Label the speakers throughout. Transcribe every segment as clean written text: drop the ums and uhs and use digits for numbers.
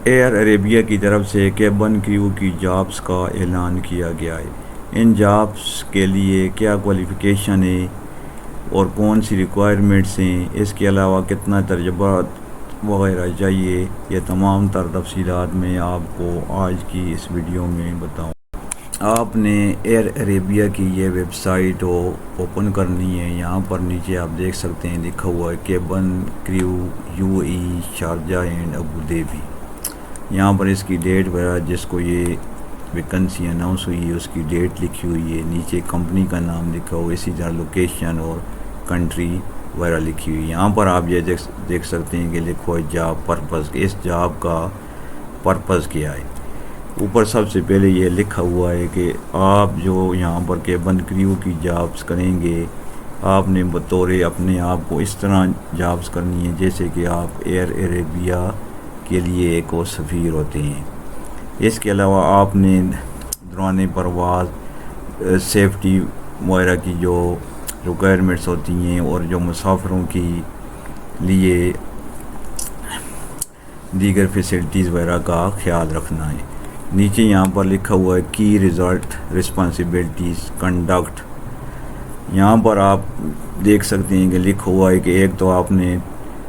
Speaker 1: Year Arabia کی طرف سے کیبن کریو کی جابس کا اعلان کیا گیا ہے۔ ان جابس کے لیے کیا کوالیفیکیشن ہے اور کون سی ریکوائرمنٹس ہیں، اس کے علاوہ کتنا تجربہ وغیرہ چاہیے، یہ تمام تر تفصیلات میں آپ کو آج کی اس ویڈیو میں بتاؤں۔ آپ نے ایئر عربیہ کی یہ ویب سائٹ اوپن کرنی ہے۔ یہاں پر نیچے آپ دیکھ سکتے ہیں لکھا ہوا ہے cabin crew UAE Sharjah and Abu Dhabi. یہاں پر اس کی ڈیٹ وغیرہ جس کو یہ ویکنسی اناؤنس ہوئی ہے اس کی ڈیٹ لکھی ہوئی ہے، نیچے کمپنی کا نام لکھا ہوا ہے، اسی طرح لوکیشن اور کنٹری وغیرہ لکھی ہوئی ہے۔ یہاں پر آپ یہ دیکھ سکتے ہیں کہ لکھا ہوا ہے جاب پرپز، اس جاب کا پرپز کیا ہے۔ اوپر سب سے پہلے یہ لکھا ہوا ہے کہ آپ جو یہاں پر کیبن کریو کی جابس کریں گے، آپ نے بطور اپنے آپ کو اس طرح جابس کرنی ہے جیسے کہ آپ ایئر عربیہ کے لیے ایک اور سفیر ہوتے ہیں۔ اس کے علاوہ آپ نے دوران پرواز سیفٹی وغیرہ کی جو ریکوائرمنٹس ہوتی ہیں اور جو مسافروں کی لیے دیگر فیسلٹیز وغیرہ کا خیال رکھنا ہے۔ نیچے یہاں پر لکھا ہوا ہے کی ریزلٹ رسپانسبلٹیز کنڈکٹ۔ یہاں پر آپ دیکھ سکتے ہیں کہ لکھا ہوا ہے کہ ایک تو آپ نے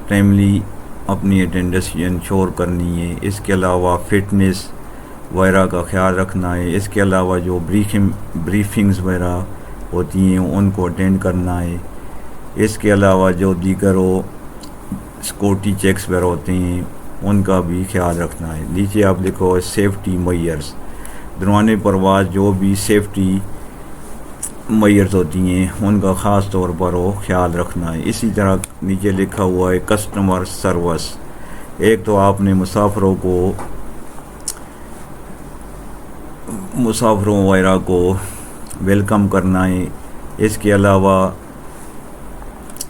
Speaker 1: ٹائملی اپنی اٹینڈنس انشور کرنی ہے، اس کے علاوہ فٹنس وغیرہ کا خیال رکھنا ہے، اس کے علاوہ جو بریفنگز وغیرہ ہوتی ہیں ان کو اٹینڈ کرنا ہے، اس کے علاوہ جو دیگر سیکورٹی چیکس وغیرہ ہوتے ہیں ان کا بھی خیال رکھنا ہے۔ نیچے آپ لکھو سیفٹی میئرز، دوران پرواز جو بھی سیفٹی میئرز ہوتی ہیں ان کا خاص طور پر وہ خیال رکھنا ہے۔ اسی طرح نیچے لکھا ہوا ہے کسٹمر سروس، ایک تو آپ نے مسافروں وغیرہ کو ویلکم کرنا ہے، اس کے علاوہ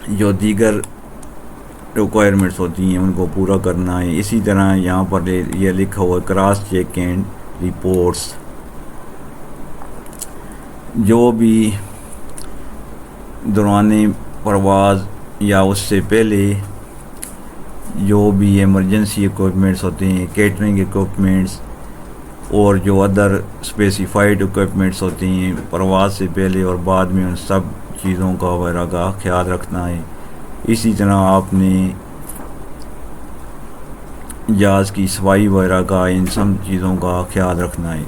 Speaker 1: جو دیگر ریکوائرمنٹس ہوتی ہیں ان کو پورا کرنا ہے۔ اسی طرح یہاں پر یہ لکھا ہوا ہے کراس چیک اینڈ رپورٹس، جو بھی دوران پرواز یا اس سے پہلے جو بھی ایمرجنسی اکوپمنٹس ہوتے ہیں، کیٹرنگ اکوپمنٹس اور جو ادر اسپیسیفائڈ اکوپمنٹس ہوتے ہیں پرواز سے پہلے اور بعد میں ان سب چیزوں کا وغیرہ کا خیال رکھنا ہے۔ اسی طرح آپ نے جہاز کی صفائی وغیرہ کا ان سب چیزوں کا خیال رکھنا ہے۔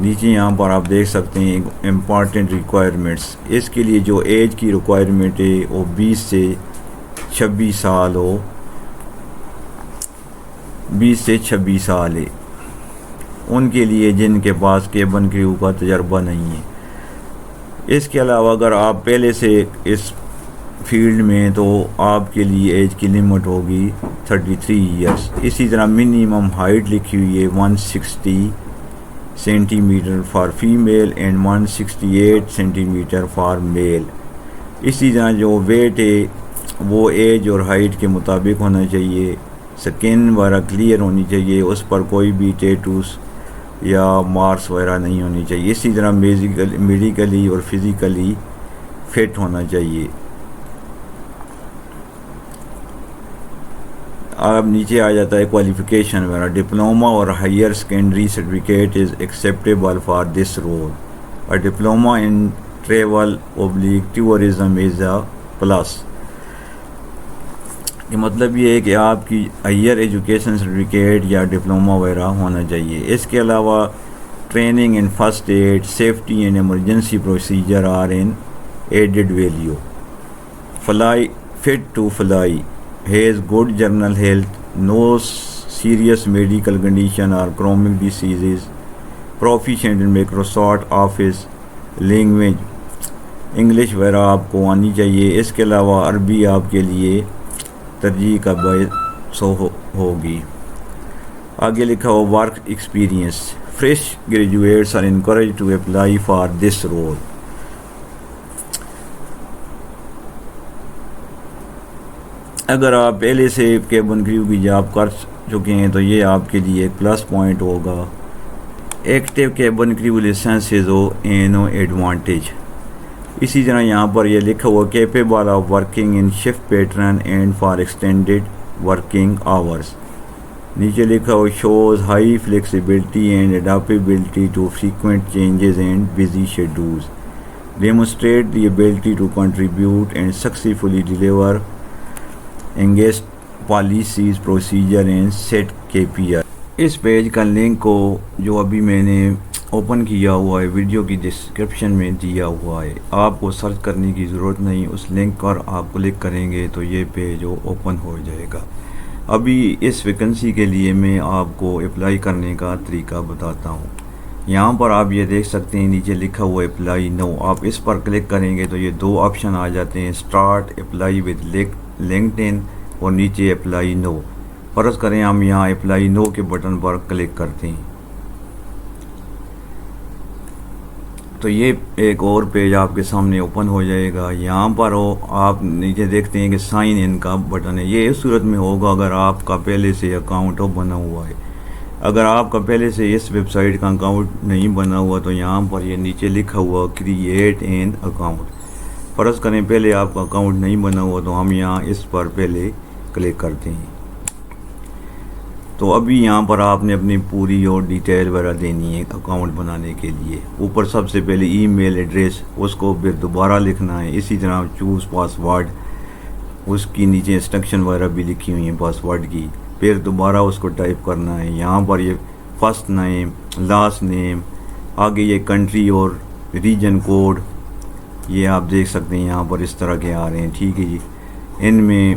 Speaker 1: نیچے یہاں پر آپ دیکھ سکتے ہیں امپارٹنٹ ریکوائرمنٹس، اس کے لیے جو ایج کی ریکوائرمنٹ ہے وہ 20 سے 26 سال ہو، 20 سے 26 سال ہے ان کے لیے جن کے پاس کیبن کریو کا تجربہ نہیں ہے۔ اس کے علاوہ اگر آپ پہلے سے اس فیلڈ میں تو آپ کے لیے ایج کی لمٹ ہوگی 33 ایئرس۔ اسی طرح منیمم ہائٹ لکھی ہوئی ہے 160 centi matter for female and 168 centi matter for male. اسی طرح جو ویٹ ہے وہ ایج اور ہائٹ کے مطابق ہونا چاہیے، سکن وغیرہ کلیئر ہونی چاہیے، اس پر کوئی بھی ٹیٹوز یا مارکس وغیرہ نہیں ہونی چاہیے۔ اسی طرح میڈیکلی اور فزیکلی فٹ ہونا چاہیے۔ اب نیچے آ جاتا ہے کوالیفیکیشن وغیرہ، ڈپلوما اور higher secondary certificate is acceptable for this role, اور diploma in travel tourism is A plus. یہ مطلب یہ ہے کہ آپ کی ہائر ایجوکیشن سرٹیفکیٹ یا ڈپلوما وغیرہ ہونا چاہیے۔ اس کے علاوہ training in first aid, safety and emergency procedure are an added value, fly fit to fly, has good general health, no serious medical condition اور chronic diseases, proficient in Microsoft office language, English وغیرہ آپ کو آنی چاہیے۔ اس کے علاوہ عربی آپ کے لیے ترجیح کا باعث ہوگی۔ آگے لکھا ہو work experience, fresh graduates are encourage to apply for this role. اگر آپ پہلے سے کیبن کریو کی جاب کر چکے ہیں تو یہ آپ کے لیے ایک پلس پوائنٹ ہوگا۔ ایکٹیو کیبن کریو لائسنس ہو اینو ایڈوانٹیج۔ اسی طرح یہاں پر یہ لکھا ہوا capable of working in shift pattern and for extended working hours. نیچے لکھا ہو shows high flexibility and adaptability to frequent changes and busy schedules, demonstrate the ability to contribute and successfully deliver engaged policies procedure and set KPI۔ اس page کا link کو جو ابھی میں نے اوپن کیا ہوا ہے ویڈیو کی ڈسکرپشن میں دیا ہوا ہے، آپ کو سرچ کرنے کی ضرورت نہیں، اس لنک پر آپ کلک کریں گے تو یہ پیج اوپن ہو جائے گا۔ ابھی اس ویکنسی کے لیے میں آپ کو اپلائی کرنے کا طریقہ بتاتا ہوں۔ یہاں پر آپ یہ دیکھ سکتے ہیں نیچے لکھا ہوا اپلائی نو، آپ اس پر کلک کریں گے تو یہ دو آپشن آ جاتے ہیں، اسٹارٹ اپلائی ود لنکڈ اور نیچے اپلائی نو۔ فرض کریں ہم یہاں اپلائی نو کے بٹن پر کلک کرتے ہیں تو یہ ایک اور پیج آپ کے سامنے اوپن ہو جائے گا۔ یہاں پر آپ نیچے دیکھتے ہیں کہ سائن ان کا بٹن ہے، یہ اس صورت میں ہوگا اگر آپ کا پہلے سے اکاؤنٹ بنا ہوا ہے۔ اگر آپ کا پہلے سے اس ویب سائٹ کا اکاؤنٹ نہیں بنا ہوا تو یہاں پر یہ نیچے لکھا ہوا کریٹ این اکاؤنٹ، فرض کریں پہلے آپ کا اکاؤنٹ نہیں بنا ہوا تو ہم یہاں اس پر پہلے کلک کرتے ہیں۔ تو ابھی یہاں پر آپ نے اپنی پوری اور ڈیٹیل وغیرہ دینی ہے اکاؤنٹ بنانے کے لیے۔ اوپر سب سے پہلے ای میل ایڈریس، اس کو پھر دوبارہ لکھنا ہے، اسی طرح چوز پاس ورڈ، اس کی نیچے انسٹرکشن وغیرہ بھی لکھی ہوئی ہیں پاس ورڈ کی، پھر دوبارہ اس کو ٹائپ کرنا ہے۔ یہاں پر یہ فرسٹ نیم، لاسٹ نیم، آگے یہ کنٹری اور ریجن کوڈ، یہ آپ دیکھ سکتے ہیں یہاں پر اس طرح کے آ رہے ہیں، ٹھیک ہے جی۔ ان میں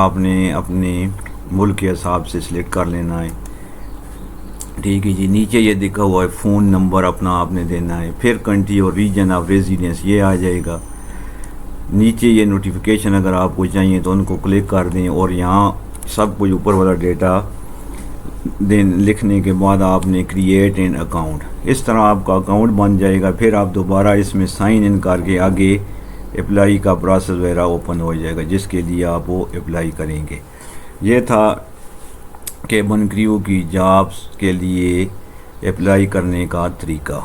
Speaker 1: آپ نے اپنے ملک کے حساب سے سلیکٹ کر لینا ہے، ٹھیک ہے جی۔ نیچے یہ دکھا ہوا ہے فون نمبر اپنا آپ نے دینا ہے، پھر کنٹری اور ریجن آف ریزیڈنس یہ آ جائے گا۔ نیچے یہ نوٹیفیکیشن اگر آپ کو چاہیے تو ان کو کلک کر دیں اور یہاں سب کچھ اوپر والا ڈیٹا لکھنے کے بعد آپ نے کریٹ این اکاؤنٹ، اس طرح آپ کا اکاؤنٹ بن جائے گا۔ پھر آپ دوبارہ اس میں سائن ان کر کے آگے اپلائی کا پروسیس وغیرہ اوپن ہو جائے گا جس کے لیے آپ وہ اپلائی کریں گے۔ یہ تھا کیبن کریو کی جابس کے لیے اپلائی کرنے کا طریقہ۔